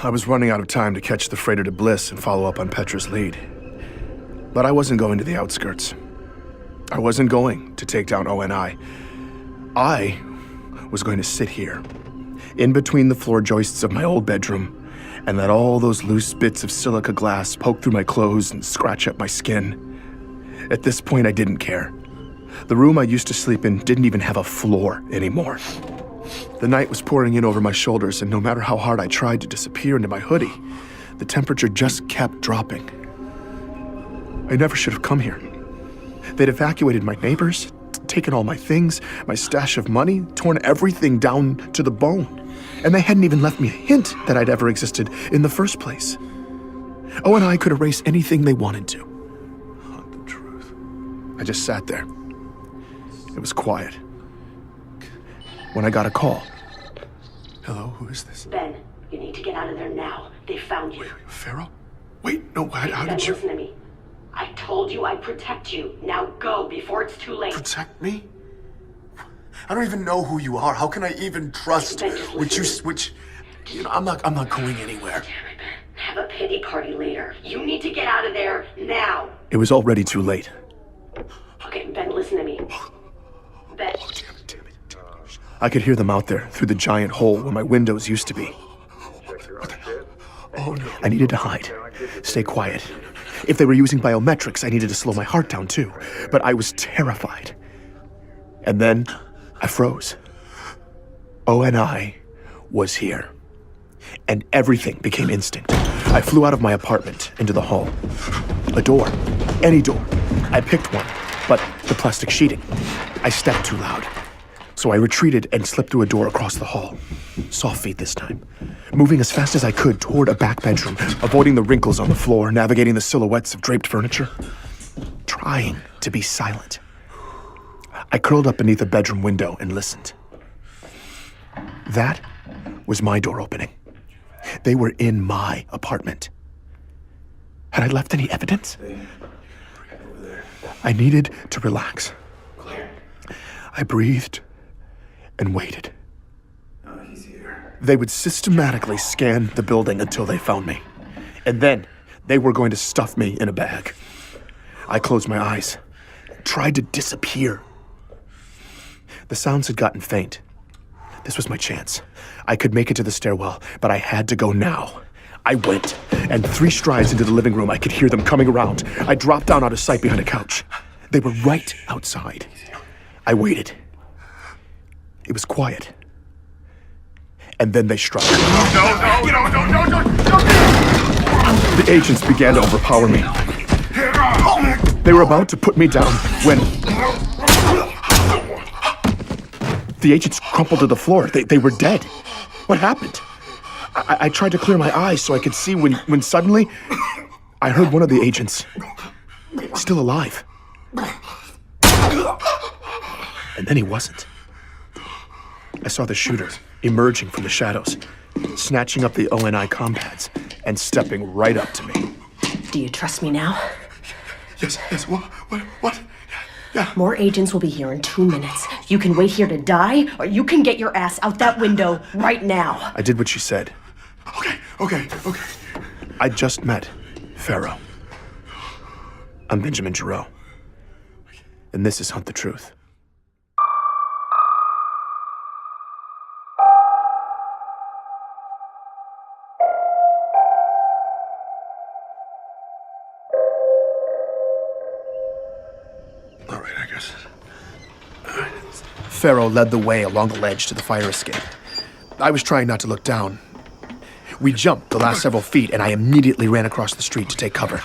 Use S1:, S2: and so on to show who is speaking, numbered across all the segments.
S1: I was running out of time to catch the freighter to Bliss and follow up on Petra's lead. But I wasn't going to the outskirts. I wasn't going to take down ONI. I was going to sit here, in between the floor joists of my old bedroom, and let all those loose bits of silica glass poke through my clothes and scratch up my skin. At this point, I didn't care. The room I used to sleep in didn't even have a floor anymore. The night was pouring in over my shoulders, and no matter how hard I tried to disappear into my hoodie, the temperature just kept dropping. I never should have come here. They'd evacuated my neighbors, taken all my things, my stash of money, torn everything down to the bone. And they hadn't even left me a hint that I'd ever existed in the first place. ONI could erase anything they wanted to. Hunt the truth. I just sat there. It was quiet. When I got a call. Hello, who is this?
S2: Ben, you need to get out of there now. They found you.
S1: Wait, Pharaoh? Wait, no, how did you...
S2: Listen to me. I told you I'd protect you. Now go before it's too late.
S1: Protect me? I don't even know who you are. How can I even trust I'm not going anywhere.
S2: Damn it, Ben. Have a pity party later. You need to get out of there now.
S1: It was already too late.
S2: Okay, Ben, listen to me. Ben.
S1: Oh, damn it. I could hear them out there through the giant hole where my windows used to be. Oh no. I needed to hide. Stay quiet. If they were using biometrics, I needed to slow my heart down too. But I was terrified. And then I froze. ONI was here. And everything became instinct. I flew out of my apartment into the hall. A door. Any door. I picked one, but the plastic sheeting. I stepped too loud. So I retreated and slipped through a door across the hall. Soft feet this time. Moving as fast as I could toward a back bedroom, avoiding the wrinkles on the floor, navigating the silhouettes of draped furniture. Trying to be silent. I curled up beneath a bedroom window and listened. That was my door opening. They were in my apartment. Had I left any evidence? I needed to relax. I breathed and waited. They would systematically scan the building until they found me. And then they were going to stuff me in a bag. I closed my eyes, tried to disappear. The sounds had gotten faint. This was my chance. I could make it to the stairwell, but I had to go now. I went, and 3 strides into the living room, I could hear them coming around. I dropped down out of sight behind a couch. They were right outside. I waited. It was quiet. And then they struck. No. The agents began to overpower me. They were about to put me down when... The agents crumpled to the floor. They were dead. What happened? I tried to clear my eyes so I could see when suddenly I heard one of the agents still alive. And then he wasn't. I saw the shooter emerging from the shadows, snatching up the ONI compads and stepping right up to me.
S2: Do you trust me now?
S1: Yes, what? Yeah.
S2: More agents will be here in 2 minutes. You can wait here to die, or you can get your ass out that window right now.
S1: I did what she said. Okay. I just met Pharaoh. I'm Benjamin Giroux. And this is Hunt the Truth. All right, I guess. Pharaoh led the way along the ledge to the fire escape. I was trying not to look down. We jumped the last several feet, and I immediately ran across the street to take cover.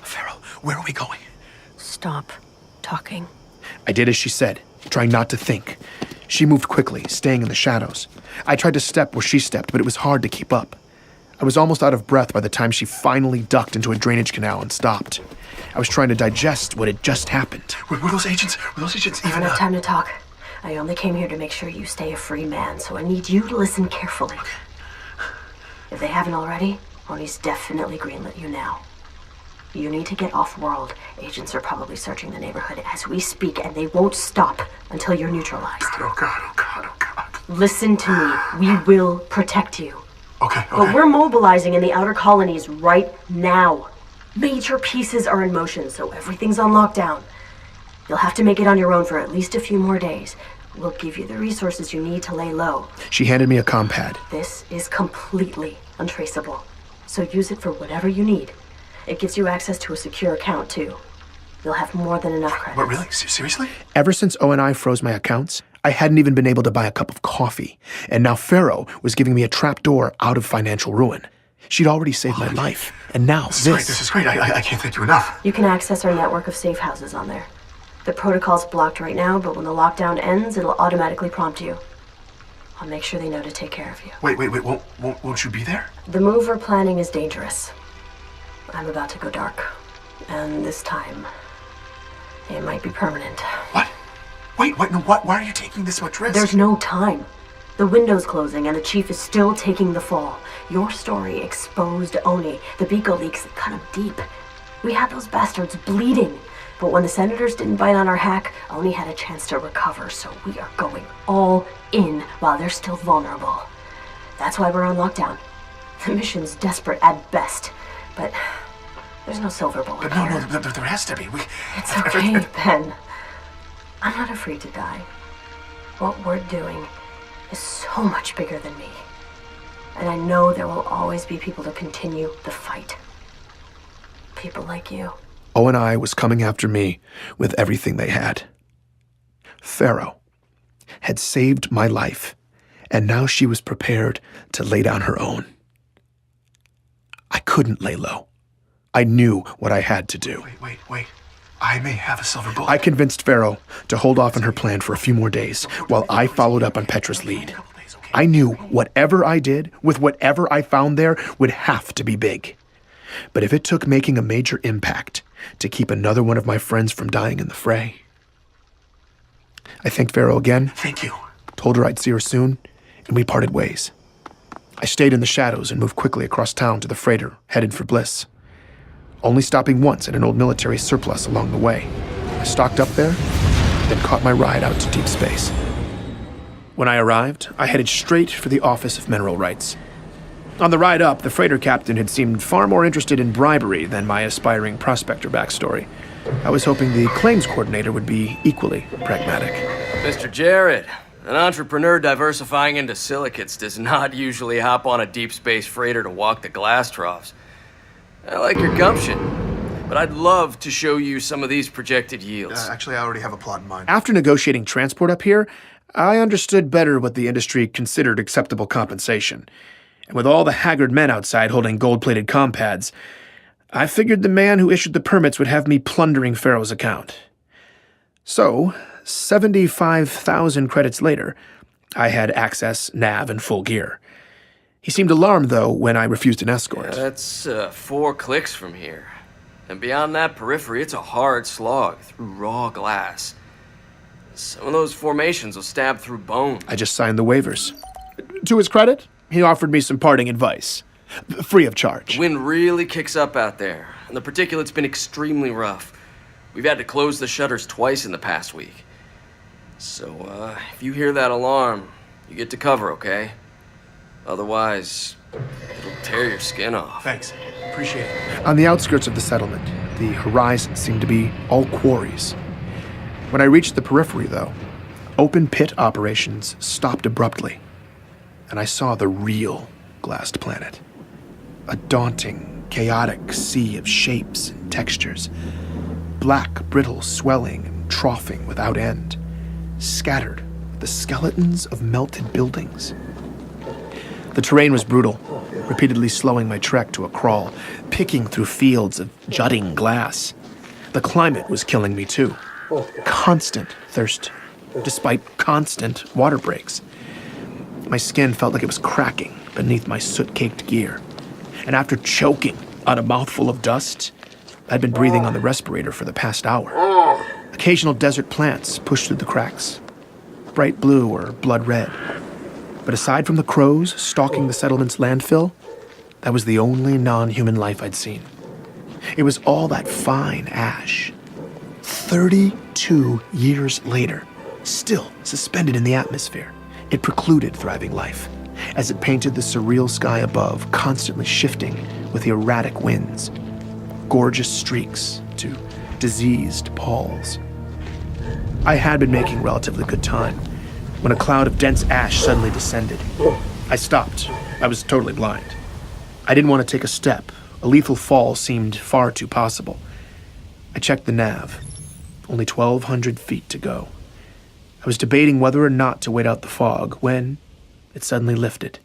S1: Pharaoh, where are we going?
S2: Stop talking.
S1: I did as she said, trying not to think. She moved quickly, staying in the shadows. I tried to step where she stepped, but it was hard to keep up. I was almost out of breath by the time she finally ducked into a drainage canal and stopped. I was trying to digest what had just happened. Were those agents even...
S2: I don't have time to talk. I only came here to make sure you stay a free man, so I need you to listen carefully. If they haven't already, Moni's definitely greenlit you now. You need to get off-world. Agents are probably searching the neighborhood as we speak, and they won't stop until you're neutralized.
S1: Oh God.
S2: Listen to me. We will protect you.
S1: Okay.
S2: But we're mobilizing in the outer colonies right now. Major pieces are in motion, so everything's on lockdown. You'll have to make it on your own for at least a few more days. We'll give you the resources you need to lay low.
S1: She handed me a compad.
S2: This is completely untraceable, so use it for whatever you need. It gives you access to a secure account, too. You'll have more than enough credits.
S1: What, really? Seriously? Ever since O&I froze my accounts, I hadn't even been able to buy a cup of coffee. And now Pharaoh was giving me a trapdoor out of financial ruin. She'd already saved my life. And now this.
S3: This is great. I can't thank you enough.
S2: You can access our network of safe houses on there. The protocol's blocked right now, but when the lockdown ends, it'll automatically prompt you. I'll make sure they know to take care of you.
S3: Wait. Won't you be there?
S2: The move we're planning is dangerous. I'm about to go dark. And this time, it might be permanent.
S3: What? Wait, no, what? Why are you taking this much risk?
S2: There's no time. The window's closing and the chief is still taking the fall. Your story exposed Oni. The Biko leaks cut him deep. We had those bastards bleeding. But when the senators didn't bite on our hack, Oni had a chance to recover, so we are going all in while they're still vulnerable. That's why we're on lockdown. The mission's desperate at best, but there's no silver bullet here.
S3: No, there has to be.
S2: It's okay, Ben. I'm not afraid to die. What we're doing is so much bigger than me. And I know there will always be people to continue the fight. People like you.
S1: O&I was coming after me with everything they had. Pharaoh had saved my life, and now she was prepared to lay down her own. I couldn't lay low. I knew what I had to do.
S3: Wait. I may have a silver bullet.
S1: I convinced Pharaoh to hold off on her plan for a few more days while I followed up on Petra's lead. I knew whatever I did, with whatever I found there, would have to be big. But if it took making a major impact to keep another one of my friends from dying in the fray. I thanked Pharaoh again.
S3: Thank you.
S1: Told her I'd see her soon, and we parted ways. I stayed in the shadows and moved quickly across town to the freighter, headed for Bliss. Only stopping once at an old military surplus along the way. I stocked up there, then caught my ride out to deep space. When I arrived, I headed straight for the Office of Mineral Rights. On the ride up, the freighter captain had seemed far more interested in bribery than my aspiring prospector backstory. I was hoping the claims coordinator would be equally pragmatic.
S4: Mr. Jarrett, an entrepreneur diversifying into silicates does not usually hop on a deep space freighter to walk the glass troughs. I like your gumption, but I'd love to show you some of these projected yields.
S3: Actually, I already have a plot in mind.
S1: After negotiating transport up here, I understood better what the industry considered acceptable compensation. And with all the haggard men outside holding gold-plated compads, I figured the man who issued the permits would have me plundering Pharaoh's account. So, 75,000 credits later, I had access, nav, and full gear. He seemed alarmed, though, when I refused an escort.
S4: That's 4 clicks from here. And beyond that periphery, it's a hard slog through raw glass. Some of those formations will stab through bone.
S1: I just signed the waivers. To his credit, he offered me some parting advice, free of charge.
S4: The wind really kicks up out there, and the particulate's been extremely rough. We've had to close the shutters twice in the past week. So, if you hear that alarm, you get to cover, okay? Otherwise, it'll tear your skin off.
S3: Thanks. Appreciate it.
S1: On the outskirts of the settlement, the horizon seemed to be all quarries. When I reached the periphery, though, open pit operations stopped abruptly, and I saw the real glassed planet. A daunting, chaotic sea of shapes and textures. Black, brittle swelling and troughing without end, scattered with the skeletons of melted buildings. The terrain was brutal, repeatedly slowing my trek to a crawl, picking through fields of jutting glass. The climate was killing me too. Constant thirst, despite constant water breaks. My skin felt like it was cracking beneath my soot-caked gear. And after choking on a mouthful of dust, I'd been breathing on the respirator for the past hour. Occasional desert plants pushed through the cracks, bright blue or blood red. But aside from the crows stalking the settlement's landfill, that was the only non-human life I'd seen. It was all that fine ash. 32 years later, still suspended in the atmosphere, it precluded thriving life. as it painted the surreal sky above, constantly shifting with erratic winds. Gorgeous streaks to diseased palls. I had been making relatively good time when a cloud of dense ash suddenly descended. I stopped. I was totally blind. I didn't want to take a step. A lethal fall seemed far too possible. I checked the nav. Only 1,200 feet to go. I was debating whether or not to wait out the fog when it suddenly lifted.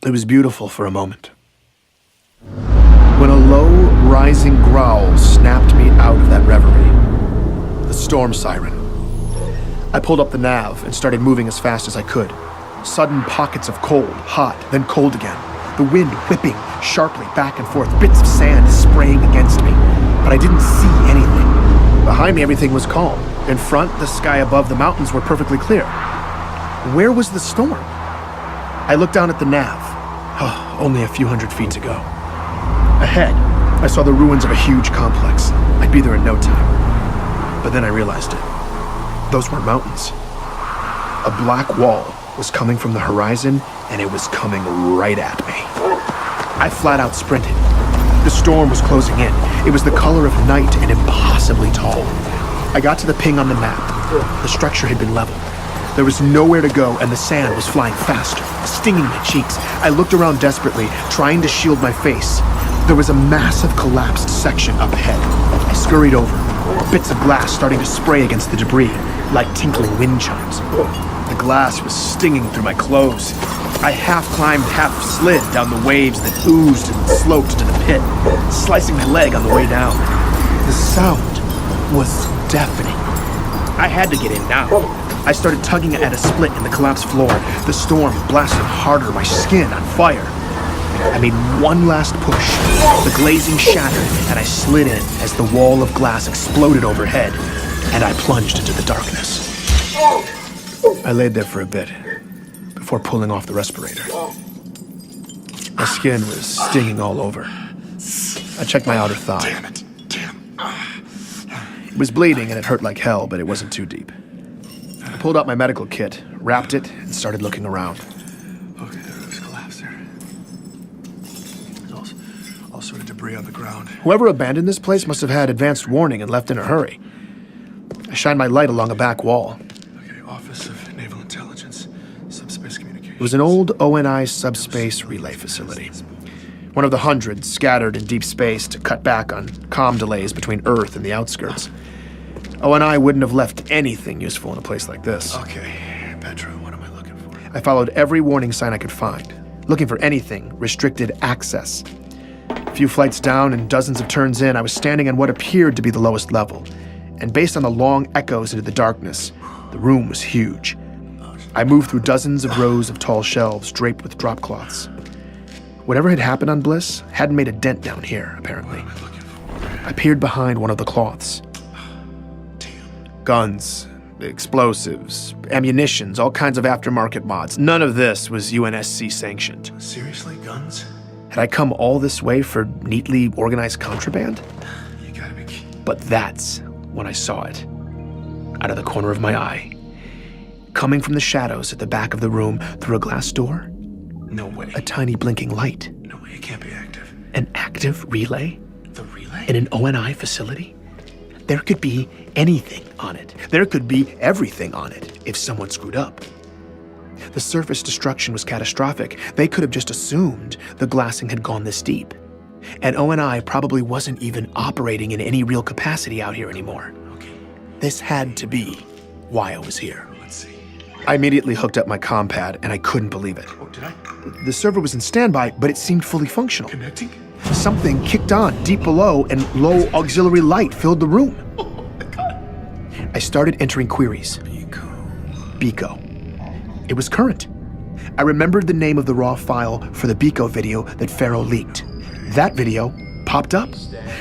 S1: It was beautiful for a moment. When a low, rising growl snapped me out of that reverie. The storm siren. I pulled up the nav and started moving as fast as I could. Sudden pockets of cold, hot, then cold again. The wind whipping sharply back and forth, bits of sand spraying against me. But I didn't see anything. Behind me, everything was calm. In front, the sky above the mountains were perfectly clear. Where was the storm? I looked down at the nav. Oh, only a few hundred feet to go. Ahead, I saw the ruins of a huge complex. I'd be there in no time. But then I realized it. Those weren't mountains. A black wall was coming from the horizon, and it was coming right at me. I flat out sprinted. The storm was closing in. It was the color of night and impossibly tall. I got to the ping on the map. The structure had been leveled. There was nowhere to go, and the sand was flying faster, stinging my cheeks. I looked around desperately, trying to shield my face. There was a massive collapsed section up ahead. I scurried over, bits of glass starting to spray against the debris, like tinkling wind chimes. The glass was stinging through my clothes. I half climbed, half slid down the waves that oozed and sloped to the pit, slicing my leg on the way down. The sound was deafening. I had to get in now. I started tugging at a split in the collapsed floor. The storm blasted harder, my skin on fire. I made one last push. The glazing shattered, and I slid in as the wall of glass exploded overhead, and I plunged into the darkness. I laid there for a bit, before pulling off the respirator. My skin was stinging all over. I checked my outer thigh.
S3: Damn it.
S1: It was bleeding and it hurt like hell, but it wasn't too deep. I pulled out my medical kit, wrapped it, and started looking around.
S3: Okay, there was collapse there. There's all sort of debris on the ground.
S1: Whoever abandoned this place must have had advanced warning and left in a hurry. I shined my light along a back wall.
S3: Okay, Office of Naval Intelligence, Subspace Communications.
S1: It was an old ONI subspace relay facility. One of the hundreds scattered in deep space to cut back on comm delays between Earth and the outskirts. ONI wouldn't have left anything useful in a place like this.
S3: Okay, Petra, what am I looking for?
S1: I followed every warning sign I could find, looking for anything restricted access. A few flights down and dozens of turns in, I was standing on what appeared to be the lowest level. And based on the long echoes into the darkness, the room was huge. I moved through dozens of rows of tall shelves draped with drop cloths. Whatever had happened on Bliss hadn't made a dent down here, apparently.
S3: What am I looking for?
S1: I peered behind one of the cloths. Guns, explosives, ammunitions, all kinds of aftermarket mods. None of this was UNSC sanctioned.
S3: Seriously, guns?
S1: Had I come all this way for neatly organized contraband?
S3: You gotta be kidding.
S1: But that's when I saw it. Out of the corner of my eye. Coming from the shadows at the back of the room through a glass door.
S3: No way.
S1: A tiny blinking light.
S3: No way, it can't be active.
S1: An active relay?
S3: The relay?
S1: In an ONI facility? There could be anything on it. There could be everything on it if someone screwed up. The surface destruction was catastrophic. They could have just assumed the glassing had gone this deep. And ONI probably wasn't even operating in any real capacity out here anymore.
S3: Okay.
S1: This had to be why I was here.
S3: Let's see.
S1: I immediately hooked up my comm pad, and I couldn't believe it.
S3: Oh, did I?
S1: The server was in standby, but it seemed fully functional.
S3: Connecting?
S1: Something kicked on deep below, and low auxiliary light filled the room.
S3: Oh my god.
S1: I started entering queries. Beco. It was current. I remembered the name of the raw file for the Beco video that Pharaoh leaked. That video popped up,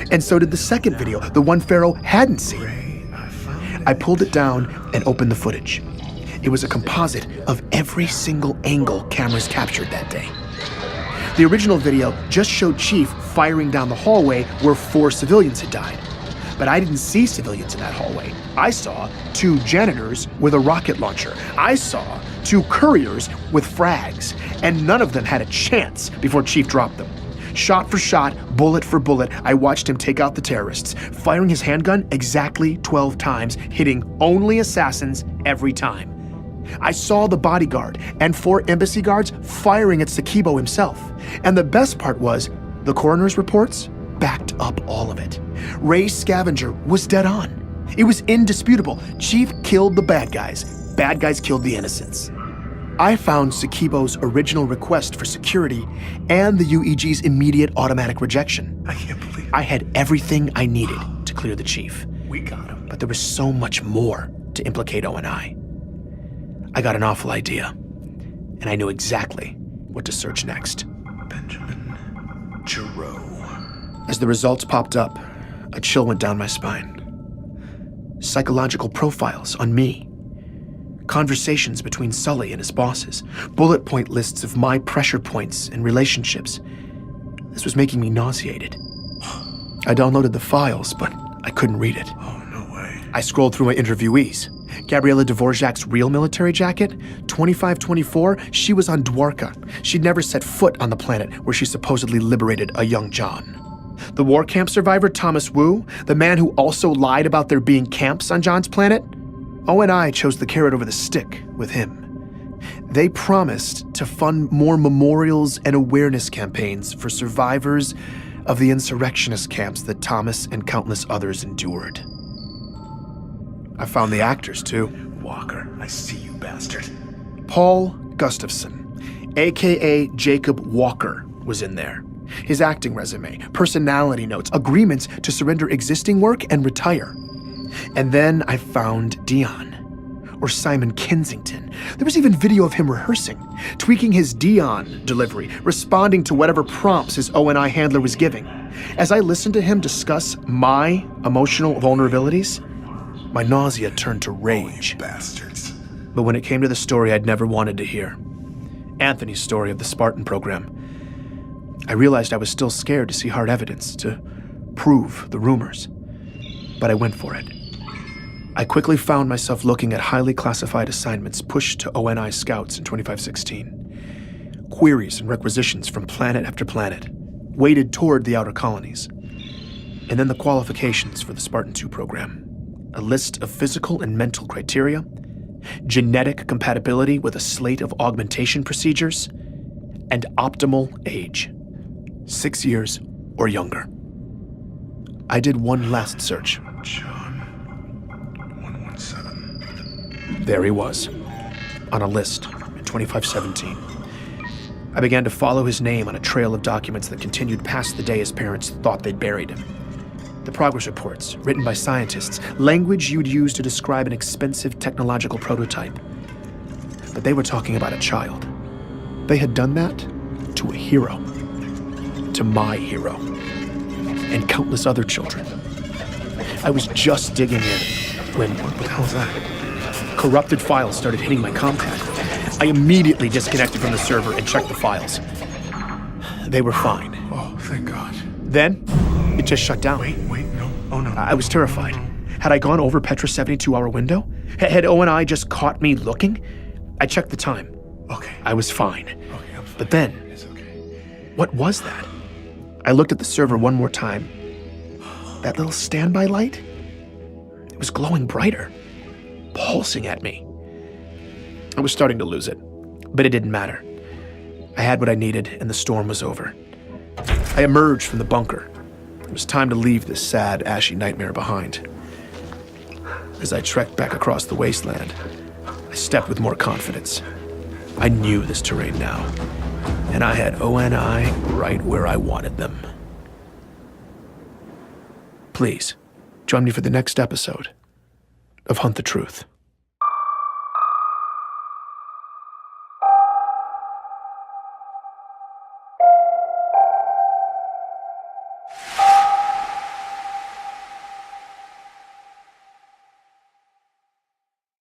S1: and so did the second video, the one Pharaoh hadn't seen. I pulled it down and opened the footage. It was a composite of every single angle cameras captured that day. The original video just showed Chief firing down the hallway where 4 civilians had died. But I didn't see civilians in that hallway. I saw 2 janitors with a rocket launcher. I saw 2 couriers with frags, and none of them had a chance before Chief dropped them. Shot for shot, bullet for bullet, I watched him take out the terrorists, firing his handgun exactly 12 times, hitting only assassins every time. I saw the bodyguard and 4 embassy guards firing at Sakibo himself. And the best part was, the coroner's reports backed up all of it. Ray's scavenger was dead on. It was indisputable. Chief killed the bad guys. Bad guys killed the innocents. I found Sakibo's original request for security and the UEG's immediate automatic rejection.
S3: I can't believe it.
S1: I had everything I needed to clear the chief.
S3: We got him.
S1: But there was so much more to implicate ONI. I got an awful idea, and I knew exactly what to search next.
S3: Benjamin Giroux.
S1: As the results popped up, a chill went down my spine. Psychological profiles on me. Conversations between Sully and his bosses. Bullet point lists of my pressure points and relationships. This was making me nauseated. I downloaded the files, but I couldn't read it.
S3: Oh, no way.
S1: I scrolled through my interviewees. Gabriela Dvorak's real military jacket, 2524, she was on Dwarka. She'd never set foot on the planet where she supposedly liberated a young John. The war camp survivor Thomas Wu, the man who also lied about there being camps on John's planet, ONI chose the carrot over the stick with him. They promised to fund more memorials and awareness campaigns for survivors of the insurrectionist camps that Thomas and countless others endured. I found the actors, too.
S3: Walker, I see you, bastard.
S1: Paul Gustafson, a.k.a. Jacob Walker, was in there. His acting resume, personality notes, agreements to surrender existing work and retire. And then I found Dion, or Simon Kensington. There was even video of him rehearsing, tweaking his Dion delivery, responding to whatever prompts his ONI handler was giving. As I listened to him discuss my emotional vulnerabilities, my nausea turned to rage.
S3: Bastards.
S1: But when it came to the story I'd never wanted to hear, Anthony's story of the Spartan program, I realized I was still scared to see hard evidence to prove the rumors. But I went for it. I quickly found myself looking at highly classified assignments pushed to ONI scouts in 2516. Queries and requisitions from planet after planet, weighted toward the outer colonies. And then the qualifications for the Spartan 2 program. A list of physical and mental criteria, genetic compatibility with a slate of augmentation procedures, and optimal age. 6 years or younger. I did one last search.
S3: John 117.
S1: There he was, on a list in 2517. I began to follow his name on a trail of documents that continued past the day his parents thought they'd buried him. The progress reports, written by scientists, language you'd use to describe an expensive technological prototype. But they were talking about a child. They had done that to a hero. To my hero. And countless other children. I was just digging in when, what the hell is that? Corrupted files started hitting my Compaq. I immediately disconnected from the server and checked the files. They were fine.
S3: Oh, thank God.
S1: Then, it just shut down.
S3: Wait, no. Oh, no.
S1: I was terrified. Had I gone over Petra's 72-hour window? Had ONI just caught me looking? I checked the time.
S3: Okay.
S1: I was fine.
S3: Okay, I'm fine.
S1: But then,
S3: It's okay.
S1: what was that? I looked at the server one more time. That little standby light? It was glowing brighter, pulsing at me. I was starting to lose it, but it didn't matter. I had what I needed, and the storm was over. I emerged from the bunker. It was time to leave this sad, ashy nightmare behind. As I trekked back across the wasteland, I stepped with more confidence. I knew this terrain now, and I had ONI right where I wanted them. Please, join me for the next episode of Hunt the Truth.